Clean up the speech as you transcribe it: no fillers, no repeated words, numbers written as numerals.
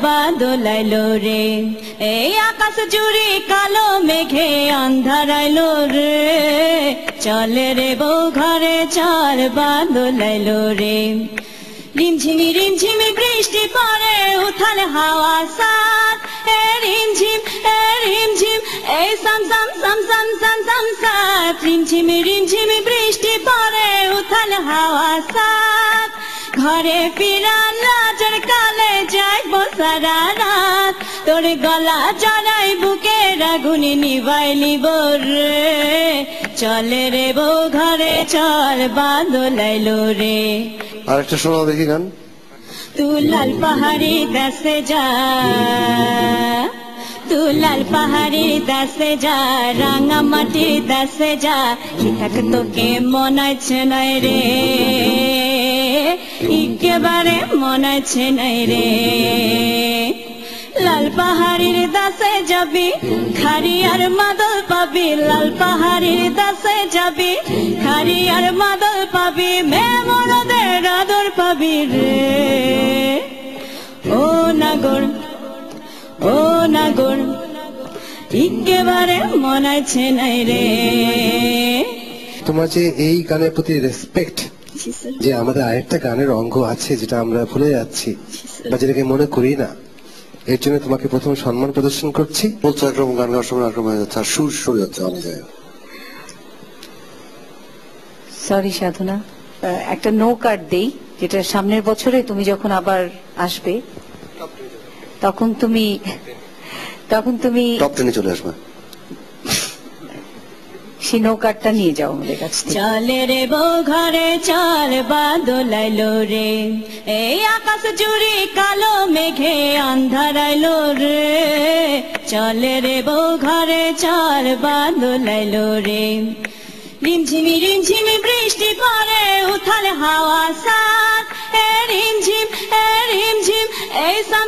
বাদল আইলো রে, এই আকাশ জুড়ে কালো মেঘে আন্ধারাইলো রে, চলে রে বউ ঘরে চল বাদল আইলো রে। রিমঝিমি বৃষ্টি পড়ে উথাল হাওয়া সাত, এ রিমঝিম এই সাম সাম সাম সাম সাম সাম সাত। রিমঝিমি বৃষ্টি পড়ে উথাল হাওয়া সাত, ঘরে ফিরা লাজের কালে যাইব সারা রাত, তোর গলা জড়াই বুকের আগুন নিভাইলিব রে, চলে রে বউ ঘরে চল বাদল আইলো রে। আরেকটা শোনাও দেখি গান। তু লাল পাহাড়ি দেশে যা, তু লাল পাহাড়ি দেশে যা, রাঙা মাটি দেশে যা, হিতাক তোকে মনাইছে নাই রে, একেবারে মনাইছে নাই রে। লাল পাহাড়ির দাসে যাবি খারি আর মাদল পাবি, লাল পাহাড়ির দাসে যাবি খারি আর মাদল পাবি, মেমনদের আদর পাবি রে। ও নাগর ও নাগর একেবারে মনাইছে নাই রে। তোমার যে এই গানের প্রতি রেসপেক্ট, যে আমাদের আরেকটা গানের অঙ্গ আছে যেটা আমরা ভুলে যাচ্ছি বা যেটাকে মনে করি না, এর জন্য তোমাকে প্রথম সম্মান প্রদর্শন করছি। বলছো একরকম গান গাওয়ার সময় একরকম হয়ে যাচ্ছে, আর সুর সরে যাচ্ছে অনেক জায়গায়। সরি সাধনা, একটা নো কার্ড দেই, যেটা সামনের বছরে তুমি যখন আবার আসবে তখন তুমি টপ 10 চলে আসবে, সেই নো কার্ডটা নিয়ে যাও আমাদের কাছ থেকে। চলে রে বউ ঘরে চল বাদল আইলো রে, এই আকাশ জুড়ে কালো মেঘে আন্ধারাইলো রে, চলে রে বউ ঘরে চল বাদল আইলো রে। রিমঝিমি বৃষ্টি পড়ে উথাল হাওয়া সাত, এ রিমঝিম এই সাম